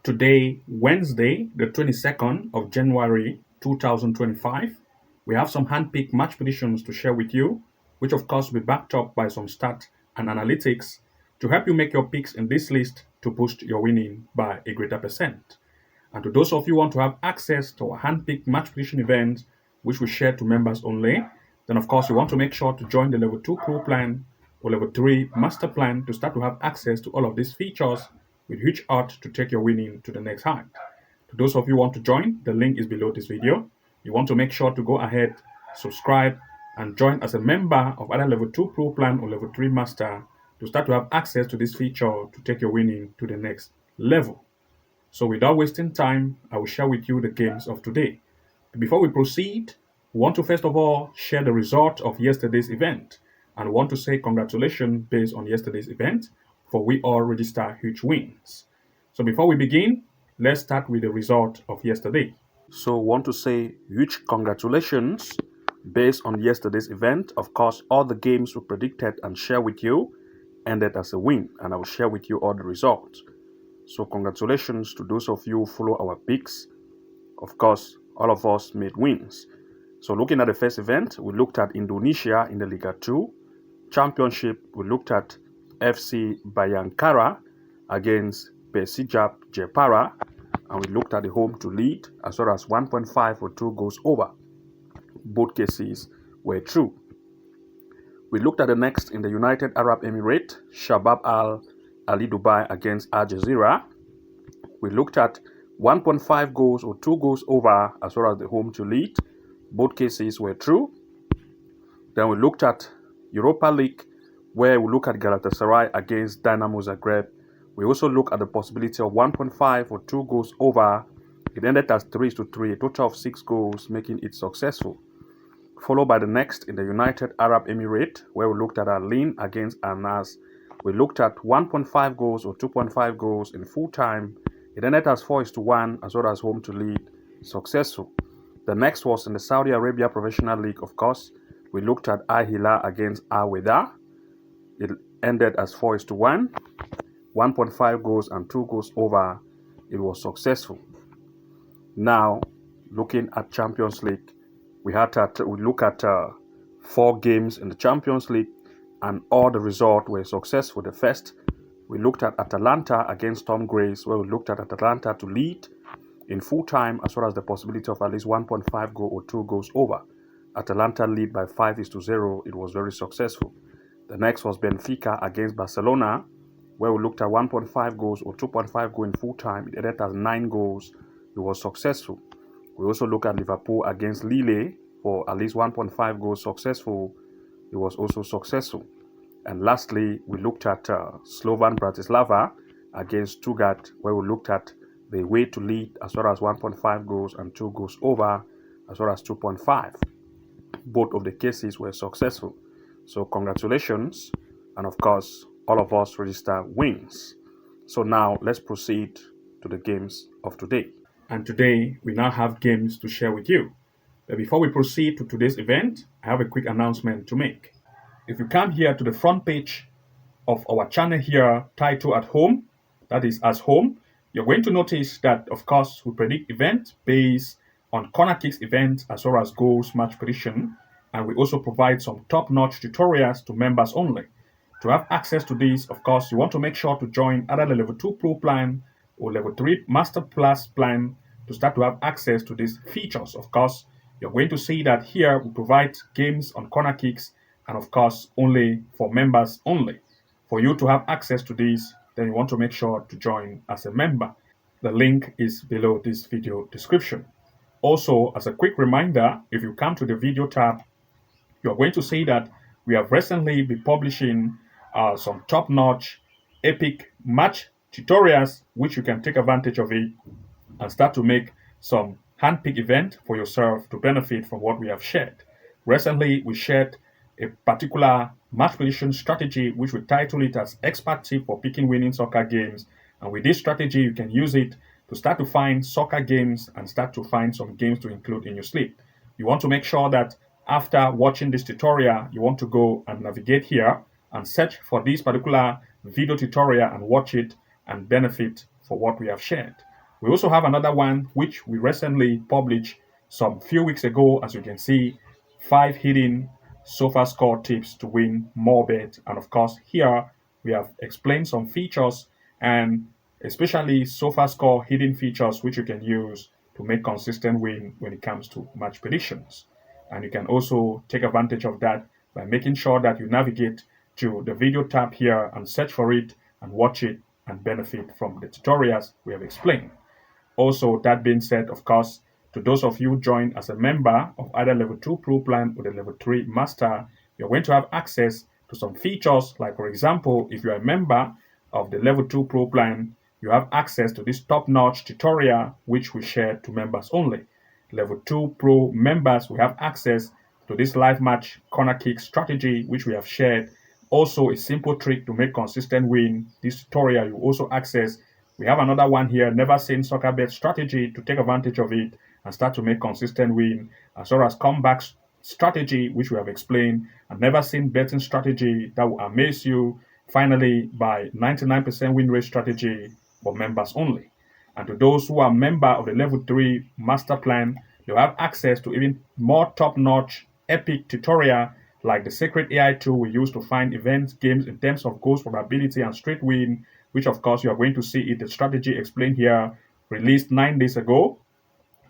Today, Wednesday, the 22nd of January 2025, we have some handpicked match predictions to share with you, which of course will be backed up by some stats and analytics to help you make your picks in this list to boost your winning by a greater percent. And to those of you who want to have access to our handpicked match prediction events, which we share to members only, then of course you want to make sure to join the level 2 pro plan or level 3 master plan to start to have access to all of these features with huge odds to take your winning to the next height. To those of you who want to join, the link is below this video. You want to make sure to go ahead, subscribe, and join as a member of either level 2 pro plan or level 3 master to start to have access to this feature to take your winning to the next level. So without wasting time, I will share with you the games of today. Before we proceed, we want to first of all share the result of yesterday's event and want to say congratulations based on yesterday's event for we all register huge wins. So before we begin, let's start with the result of yesterday. So want to say huge congratulations based on yesterday's event. Of course, all the games we predicted and share with you ended as a win, and I will share with you all the results. So congratulations to those of you who follow our picks. Of course, all of us made wins. So looking at the first event, we looked at Indonesia in the Liga 2 Championship. We looked at FC Bayangkara against Persijap Jepara, and we looked at the home to lead as well as 1.5 or 2 goals over. Both cases were true. We looked at the next in the United Arab Emirates, Shabab Al Ali Dubai against Al Jazeera. We looked at 1.5 goals or 2 goals over as well as the home to lead. Both cases were true. Then we looked at Europa League, where we look at Galatasaray against Dynamo Zagreb. We also look at the possibility of 1.5 or 2 goals over. It ended as 3-3, a total of 6 goals, making it successful. Followed by the next in the United Arab Emirates, where we looked at Al Ain against Al Nas. We looked at 1.5 goals or 2.5 goals in full time. It ended as 4-1 as well as home to lead, successful. The next was in the Saudi Arabia Professional League, of course. We looked at Al Hilal against Al Weda. It ended as 4-1, 1.5 goals and 2 goals over. It was successful. Now, looking at Champions League, we look at 4 games in the Champions League, and all the results were successful. The first, we looked at Atalanta against Tom Grace, where we looked at Atalanta to lead in full time as well as the possibility of at least 1.5 goal or 2 goals over. Atalanta lead by 5-0. It was very successful. The next was Benfica against Barcelona, where we looked at 1.5 goals or 2.5 goal in full time. It ended as 9 goals. It was successful. We also looked at Liverpool against Lille for at least 1.5 goals, successful. It was also successful. And lastly, we looked at Slovan Bratislava against Stuttgart, where we looked at the way to lead as well as 1.5 goals and 2 goals over as well as 2.5. Both of the cases were successful. So congratulations. And of course, all of us register wins. So now let's proceed to the games of today. And today we now have games to share with you. But before we proceed to today's event, I have a quick announcement to make. If you come here to the front page of our channel here, titled at home, that is as home, you're going to notice that, of course, we predict events based on corner kicks events as well as goals match prediction. And we also provide some top-notch tutorials to members only. To have access to this, of course, you want to make sure to join either the level 2 pro plan or level 3 master plus plan to start to have access to these features. Of course, you're going to see that here we provide games on corner kicks and of course only for members only. For you to have access to this, then you want to make sure to join as a member. The link is below this video description. Also, as a quick reminder, if you come to the video tab, you're going to see that we have recently been publishing some top-notch epic match tutorials which you can take advantage of it and start to make some hand-pick event for yourself to benefit from what we have shared. Recently, we shared a particular match prediction strategy which we title it as Expert Tip for Picking Winning Soccer Games. And with this strategy, you can use it to start to find soccer games and start to find some games to include in your sleep. You want to make sure that after watching this tutorial, you want to go and navigate here and search for this particular video tutorial and watch it and benefit for what we have shared. We also have another one which we recently published some few weeks ago, as you can see, 5 hidden Sofascore tips to win more bets. And of course, here we have explained some features and especially Sofascore hidden features which you can use to make consistent win when it comes to match predictions. And you can also take advantage of that by making sure that you navigate to the video tab here and search for it and watch it and benefit from the tutorials we have explained. Also, that being said, of course, to those of you joined as a member of either level 2 pro plan or the level 3 master, you're going to have access to some features. Like, for example, if you're a member of the level 2 pro plan, you have access to this top-notch tutorial which we share to members only. Level 2 pro members, we have access to this live match corner kick strategy which we have shared. Also, a simple trick to make consistent win. This tutorial you also access. We have another one here, never seen soccer bet strategy, to take advantage of it and start to make consistent win, as well as comeback strategy, which we have explained, and never seen betting strategy that will amaze you. Finally, by 99% win rate strategy for members only. And to those who are member of the level 3 master plan, you'll have access to even more top-notch epic tutorial like the secret AI tool we use to find events, games in terms of goals probability and straight win, which of course you are going to see it, the strategy explained here, released 9 days ago.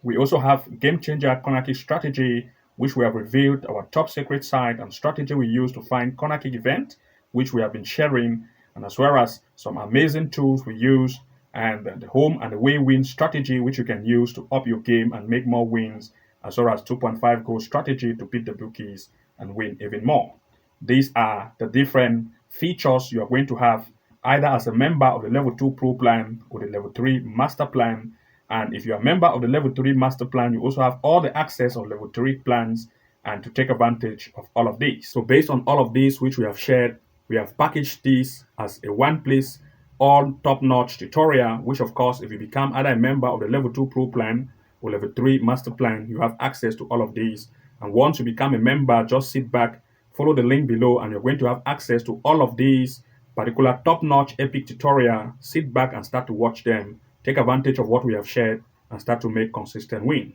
We also have game changer corner kick strategy, which we have revealed our top secret site and strategy we use to find corner kick event, which we have been sharing, and as well as some amazing tools we use and the home and away win strategy, which you can use to up your game and make more wins, as well as 2.5 goal strategy to beat the bookies and win even more. These are the different features you are going to have either as a member of the level 2 pro plan or the level 3 master plan. And if you're a member of the level 3 master plan, you also have all the access of level 3 plans and to take advantage of all of these. So based on all of these which we have shared, we have packaged this as a one-place, all top-notch tutorial, which of course, if you become either a member of the level 2 pro plan or level 3 master plan, you have access to all of these. And once you become a member, just sit back, follow the link below, and you're going to have access to all of these particular top-notch epic tutorial. Sit back and start to watch them, take advantage of what we have shared, and start to make consistent win.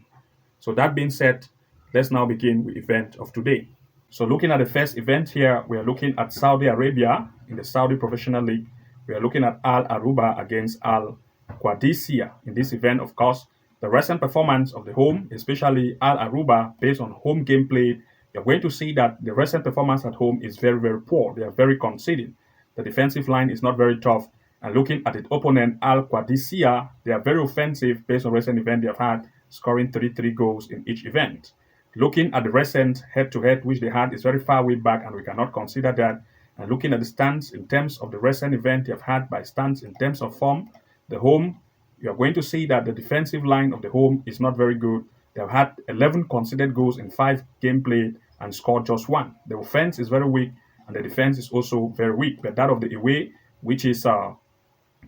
So that being said, let's now begin with the event of today. So looking at the first event here, we are looking at Saudi Arabia in the Saudi Professional League. We are looking at Al Aruba against Al Qadisiyah. In this event, of course, the recent performance of the home, especially Al Aruba, based on home gameplay, you're going to see that the recent performance at home is very, very poor. They are very conceding. The defensive line is not very tough. And looking at the opponent, Al Qadisiyah, they are very offensive based on recent event they have had, scoring 33 goals in each event. Looking at the recent head-to-head which they had is very far way back, and we cannot consider that. And looking at the stats in terms of the recent event they have had by stats in terms of form, the home, you are going to see that the defensive line of the home is not very good. They have had 11 conceded goals in 5 games played and scored just 1. The offense is very weak, and the defense is also very weak. But that of the away, which is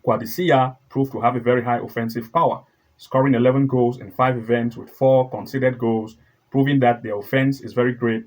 Qadisiyah, proved to have a very high offensive power, scoring 11 goals in 5 events with 4 conceded goals, proving that their offense is very great.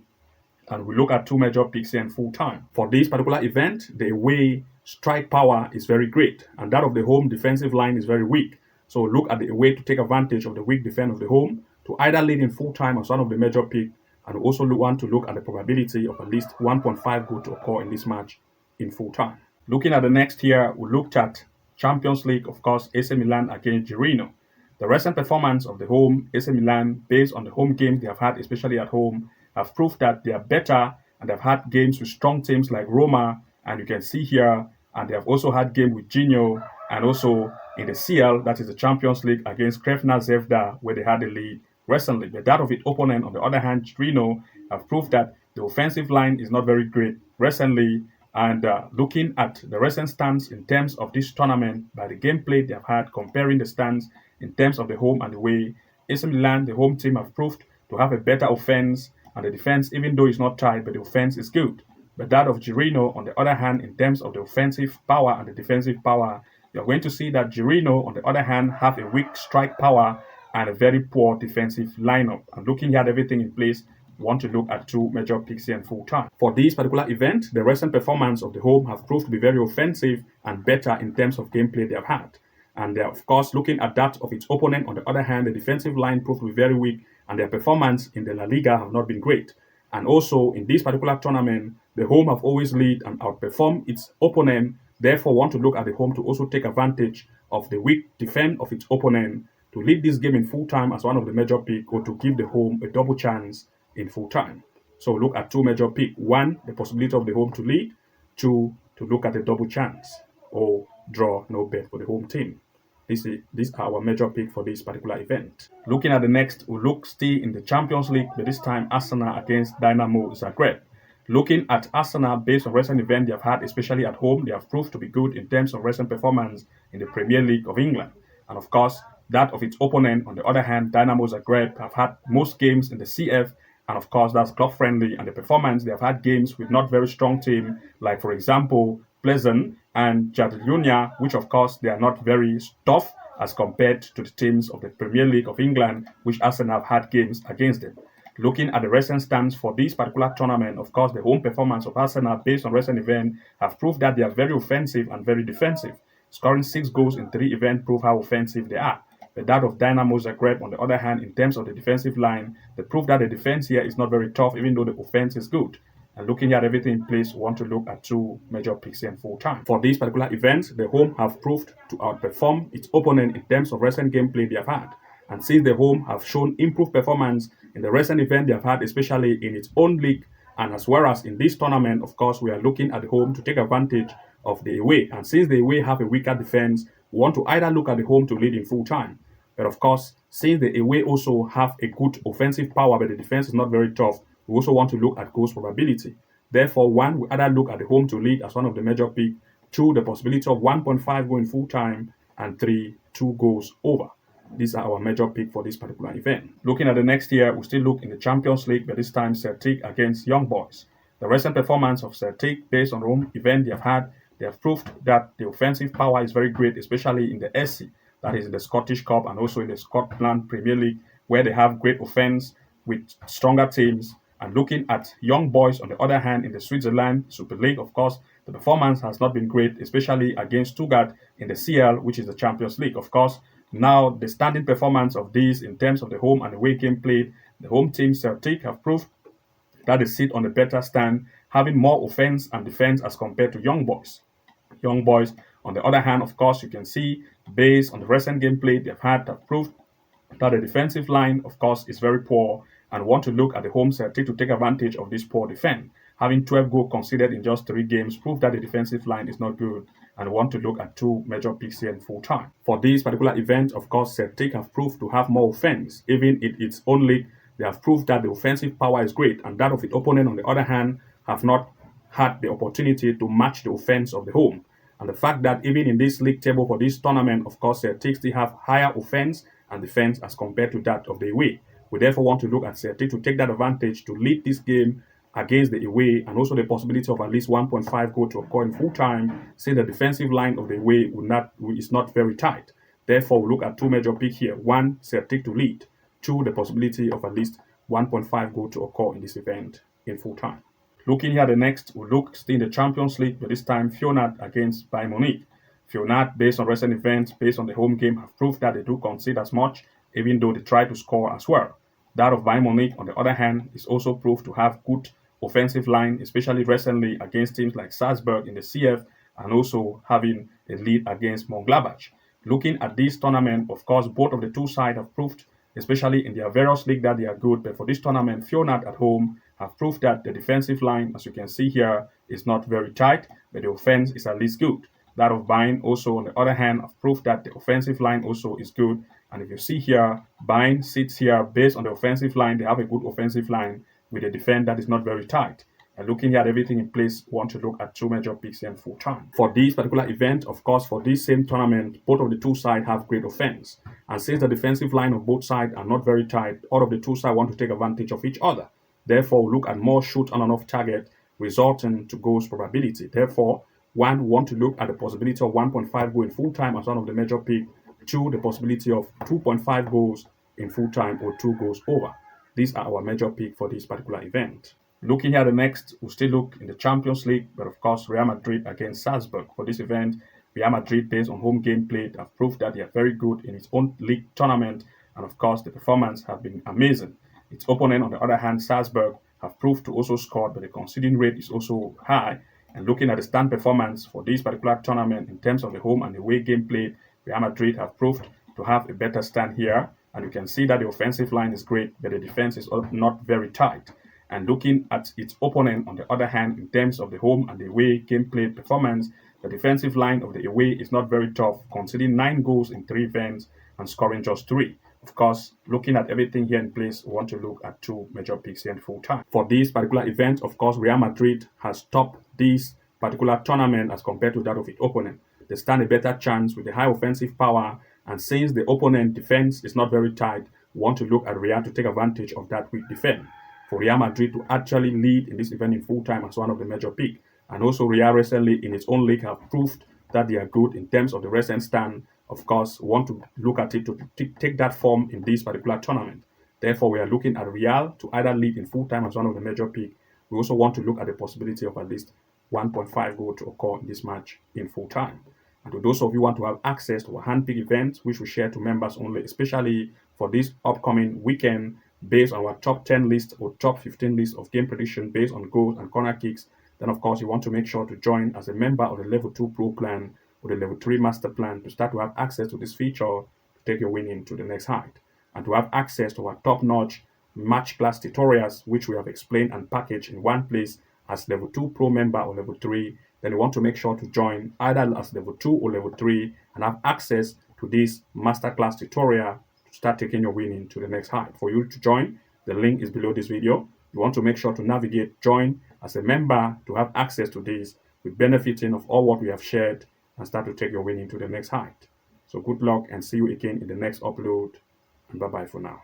And we look at 2 major picks here in full time. For this particular event, the away strike power is very great, and that of the home defensive line is very weak. So look at the away to take advantage of the weak defense of the home to either lead in full time as one of the major picks, and we also want to look at the probability of at least 1.5 goal to occur in this match in full time. Looking at the next here, we looked at Champions League, of course, AC Milan against Girino. The recent performance of the home AC Milan, based on the home games they have had, especially at home, have proved that they are better, and they've had games with strong teams like Roma, and you can see here, and they have also had game with Gino, and also in the CL, that is the Champions League, against Krevna Zvezda, where they had the lead recently. But that of its opponent, on the other hand, Girino, have proved that the offensive line is not very great recently. And looking at the recent stats in terms of this tournament, by the gameplay they have had, comparing the stats in terms of the home and the away, AC Milan, the home team, have proved to have a better offense, and the defense, even though it's not tight, but the offense is good. But that of Girino, on the other hand, in terms of the offensive power and the defensive power, you're going to see that Girino, on the other hand, have a weak strike power and a very poor defensive lineup. And looking at everything in place, we want to look at 2 major picks here in full time. For this particular event, the recent performance of the home have proved to be very offensive and better in terms of gameplay they have had. And they're, of course, looking at that of its opponent. On the other hand, the defensive line proved to be very weak, and their performance in the La Liga have not been great. And also, in this particular tournament, the home have always lead and outperformed its opponent. Therefore, want to look at the home to also take advantage of the weak defense of its opponent to lead this game in full time as one of the major pick, or to give the home a double chance in full time. So look at two major pick. One, the possibility of the home to lead. Two, to look at a double chance or draw no bet for the home team. These are our major pick for this particular event. Looking at the next, we'll look still in the Champions League, but this time Arsenal against Dynamo Zagreb. Looking at Arsenal based on recent events they have had, especially at home, they have proved to be good in terms of recent performance in the Premier League of England. And of course, that of its opponent, on the other hand, Dynamo Zagreb have had most games in the CF, and of course, that's club friendly. And the performance, they have had games with not very strong team, like for example, Pleasant and Jagiellonia, which of course they are not very tough as compared to the teams of the Premier League of England, which Arsenal have had games against them. Looking at the recent stands for this particular tournament, of course, the home performance of Arsenal based on recent events have proved that they are very offensive and very defensive. Scoring 6 goals in 3 events prove how offensive they are. But that of Dynamo Zagreb, on the other hand, in terms of the defensive line, they prove that the defense here is not very tough, even though the offense is good. And looking at everything in place, we want to look at two major picks in full time. For these particular events, the home have proved to outperform its opponent in terms of recent gameplay they have had. And since the home have shown improved performance in the recent event they have had, especially in its own league, and as well as in this tournament, of course, we are looking at the home to take advantage of the away. And since the away have a weaker defense, we want to either look at the home to lead in full time. But of course, since the away also have a good offensive power, but the defense is not very tough, we also want to look at goals probability. Therefore, one, we either look at the home to lead as one of the major pick. Two, the possibility of 1.5 going full time. And three, 2 goals over. These are our major pick for this particular event. Looking at the next year, we still look in the Champions League, but this time Celtic against Young Boys. The recent performance of Celtic based on the home event they have had, they have proved that the offensive power is very great, especially in the SC, that is in the Scottish Cup and also in the Scotland Premier League, where they have great offense with stronger teams. And looking at Young Boys, on the other hand, in the Switzerland Super League, of course, the performance has not been great, especially against Stuttgart in the CL, which is the Champions League. Of course, now the standing performance of these in terms of the home and away game played, the home team Celtic have proved that they sit on a better stand, having more offense and defense as compared to Young Boys. Young Boys, on the other hand, of course, you can see, based on the recent gameplay they've had, have proved that the defensive line, of course, is very poor, and want to look at the home Celtic to take advantage of this poor defense. Having 12 goals conceded in just 3 games prove that the defensive line is not good, and want to look at 2 major picks here in full time. For this particular event, of course, Celtic have proved to have more offense. Even in its own league, they have proved that the offensive power is great, and that of its opponent, on the other hand, have not had the opportunity to match the offense of the home. And the fact that even in this league table for this tournament, of course, Celtic still have higher offense and defense as compared to that of the away. We therefore want to look at Celtic to take that advantage to lead this game against the away, and also the possibility of at least 1.5 goal to occur in full time, since the defensive line of the away is not very tight. Therefore, we look at 2 major picks here. 1, Celtic to lead. 2, the possibility of at least 1.5 goal to occur in this event in full time. Looking here, the next, we'll look still in the Champions League, but this time Feyenoord against Bayern Munich. Feyenoord, based on recent events, based on the home game, have proved that they do concede as much, even though they try to score as well. That of Bayern Munich, on the other hand, is also proved to have good offensive line, especially recently against teams like Salzburg in the CF, and also having a lead against Mönchengladbach. Looking at this tournament, of course, both of the two sides have proved, especially in their various leagues, that they are good. But for this tournament, Feyenoord at home have proved that the defensive line, as you can see here, is not very tight, but the offense is at least good. That of Bayern also, on the other hand, have proved that the offensive line also is good. And if you see here, Bayern sits here based on the offensive line. They have a good offensive line with a defense that is not very tight. And looking at everything in place, we want to look at 2 major picks in full time. For this particular event, of course, for this same tournament, both of the two sides have great offense. And since the defensive line of both sides are not very tight, all of the two sides want to take advantage of each other. Therefore, we look at more shoot on and off target, resulting to goals probability. Therefore, 1, we want to look at the possibility of 1.5 goal in full time as one of the major picks. 2, the possibility of 2.5 goals in full time or 2 goals over. These are our major pick for this particular event. Looking here, the next, we'll still look in the Champions League, but of course, Real Madrid against Salzburg. For this event, Real Madrid, based on home game played, have proved that they are very good in its own league tournament, and of course, the performance have been amazing. Its opponent, on the other hand, Salzburg, have proved to also score, but the conceding rate is also high. And looking at the stand performance for this particular tournament in terms of the home and away game played, Real Madrid have proved to have a better stand here. And you can see that the offensive line is great, but the defense is not very tight. And looking at its opponent, on the other hand, in terms of the home and the away game played performance, the defensive line of the away is not very tough, conceding 9 goals in 3 events and scoring just 3. Of course, looking at everything here in place, we want to look at 2 major picks here in full time. For this particular event, of course, Real Madrid has topped this particular tournament as compared to that of its opponent. They stand a better chance with a high offensive power, and since the opponent defense is not very tight, we want to look at Real to take advantage of that weak defense. For Real Madrid to actually lead in this event in full time as one of the major picks. And also Real recently in its own league have proved that they are good in terms of the recent stand. Of course, we want to look at it to take that form in this particular tournament. Therefore, we are looking at Real to either lead in full time as one of the major picks. We also want to look at the possibility of at least 1.5 goal to occur in this match in full time. And to those of you who want to have access to our hand-pick events, which we share to members only, especially for this upcoming weekend, based on our top 10 list or top 15 list of game prediction based on goals and corner kicks, then of course you want to make sure to join as a member of the Level 2 Pro plan or the Level 3 Master plan to start to have access to this feature to take your winning to the next height. And to have access to our top-notch match class tutorials, which we have explained and packaged in one place as Level 2 Pro member or Level 3, then you want to make sure to join either as Level 2 or Level 3 and have access to this masterclass tutorial to start taking your winning to the next height. For you to join, the link is below this video. You want to make sure to navigate, join as a member to have access to this with benefiting of all what we have shared and start to take your winning to the next height. So good luck and see you again in the next upload, and bye-bye for now.